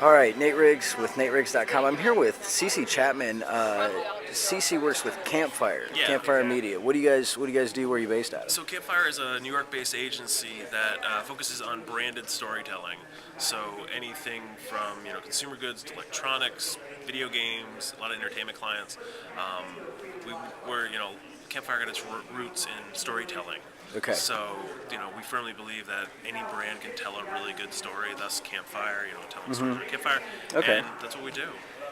All right, Nate Riggs with NateRiggs.com. I'm here with CC Chapmin. CC works with Campfire Media. What do you guys do? Where are you based out of? So Campfire is a New York-based agency that focuses on branded storytelling. So anything from consumer goods to electronics, video games, a lot of entertainment clients. We're Campfire got its roots in storytelling. Okay. So we firmly believe that any brand can tell a really good story. Thus Campfire, telling stories with Campfire. Okay. And that's what we do.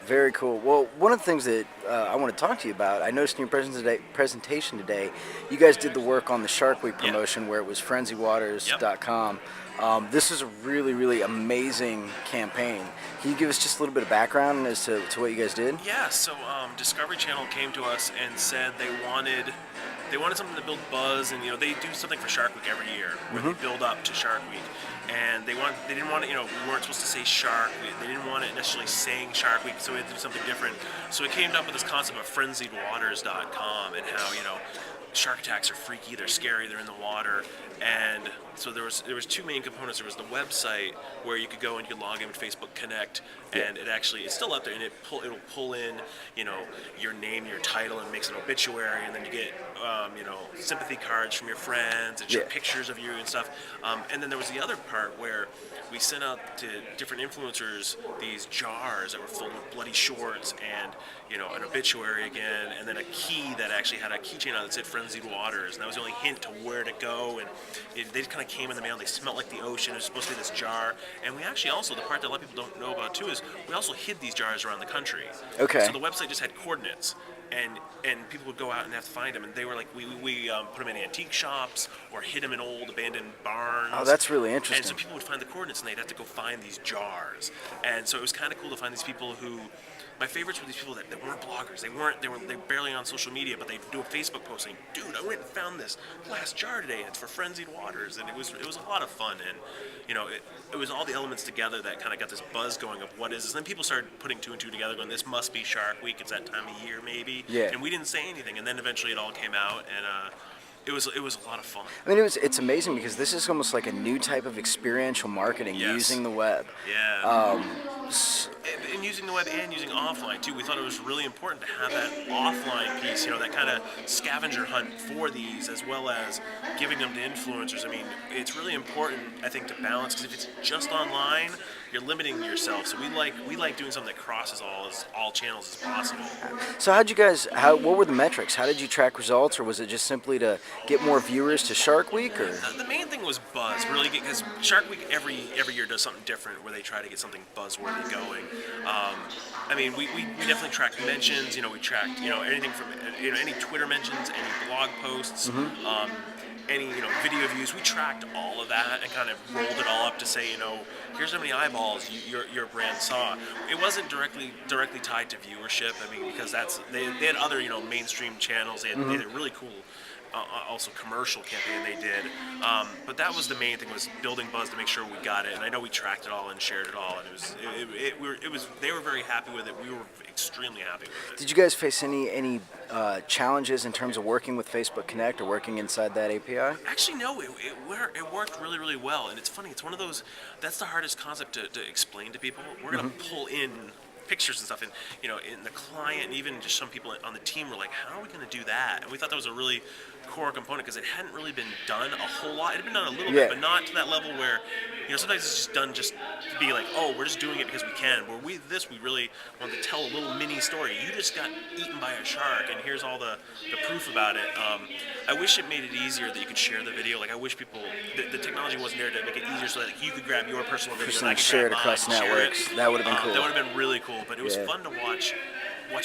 Very cool. Well, one of the things that I want to talk to you about, I noticed in your presentation today, you guys did the work on the Shark Week promotion where it was FrenzyWaters.com. This is a really, really amazing campaign. Can you give us just a little bit of background as to what you guys did? Yeah, so Discovery Channel came to us and said they wanted something to build buzz, and they do something for Shark Week every year where they build up to Shark Week, and they didn't want it. We weren't supposed to say Shark. They didn't want it necessarily saying Shark Week, so we had to do something different. So we came up with this concept of FrenziedWaters.com and how shark attacks are freaky, they're scary, they're in the water, and so there was two main components. There was the website where you could go and you could log in with Facebook Connect, and it's still up there, and it'll pull in your name, your title, and makes an obituary, and then you get sympathy cards from your friends and pictures of you and stuff. And then there was the other part where we sent out to different influencers these jars that were full of bloody shorts and an obituary again, and then a key that actually had a keychain on that said Frenzied Waters, and that was the only hint to where to go. And they just kind of came in the mail. They smelled like the ocean. It was supposed to be this jar, and we actually also, the part that a lot of people don't know about too, is we also hid these jars around the country. Okay. So the website just had coordinates. And people would go out and have to find them, and they were like, we put them in antique shops or hid them in old abandoned barns. Oh, that's really interesting. And so people would find the coordinates, and they'd have to go find these jars. And so it was kind of cool to find these people who. My favorites were these people that weren't bloggers. They were barely on social media, but they'd do a Facebook post saying, "Dude, I went and found this glass jar today. It's for Frenzied Waters," and it was a lot of fun. And it was all the elements together that kind of got this buzz going of what is this. And then people started putting two and two together, going, "This must be Shark Week. It's that time of year, maybe." Yeah. And we didn't say anything, and then eventually it all came out, and it was a lot of fun. I mean, it's amazing because this is almost like a new type of experiential marketing using the web. Yeah. And using the web and using offline too. We thought it was really important to have that offline piece, that kind of scavenger hunt for these, as well as giving them to influencers. I mean, it's really important, I think, to balance, because if it's just online, you're limiting yourself. So we like doing something that crosses all channels as possible. So what were the metrics? How did you track results, or was it just simply to get more viewers to Shark Week? Or the main thing was buzz, really, because Shark Week every year does something different where they try to get something buzzworthy going. I mean, we definitely tracked mentions. We tracked anything from any Twitter mentions, any blog posts, any video views. We tracked all of that and kind of rolled it all up to say, here's how many eyeballs your brand saw. It wasn't directly tied to viewership. I mean, because they had other mainstream channels. They had a really cool. Also commercial campaign they did, but that was the main thing, was building buzz to make sure we got it. And I know we tracked it all and shared it all, and they were very happy with it. We were extremely happy with it. Did you guys face any challenges in terms of working with Facebook Connect or working inside that API? Actually, no. It worked really, really well, and it's funny. It's one of those. That's the hardest concept to explain to people. We're gonna pull in pictures and stuff, and in the client, and even just some people on the team were like, how are we going to do that? And we thought that was a really core component, because it hadn't really been done a whole lot. It had been done a little bit, but not to that level where sometimes it's just done just to be like, oh, we're just doing it because we can. Where we really wanted to tell a little mini story. You just got eaten by a shark, and here's all the proof about it. I wish it made it easier that you could share the video. Like, I wish people, the technology wasn't there to make it easier so that you could grab your personal video and I could share it grab across mine, networks. That would have been cool. That would have been really cool, but it was fun to watch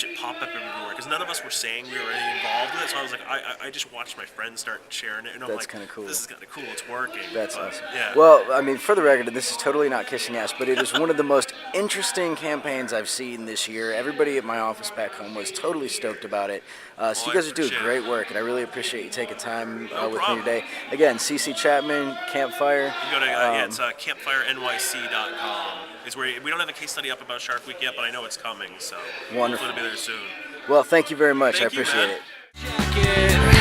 it pop up everywhere, because none of us were saying we were any involved with it. So I was like, I just watched my friends start sharing it, and I'm That's like, kind of cool. This is kind of cool. It's working. That's awesome. Yeah. Well, I mean, for the record, this is totally not kissing ass, but it is one of the most interesting campaigns I've seen this year. Everybody at my office back home was totally stoked about it. So you guys are doing great work, and I really appreciate you taking time with me today. Again, CC Chapmin, Campfire. You go to it's campfirenyc.com. Is where we don't have a case study up about Shark Week yet, but I know it's coming. So wonderful. Hopefully it'll be there soon. Well, thank you very much. Thank I appreciate you, it.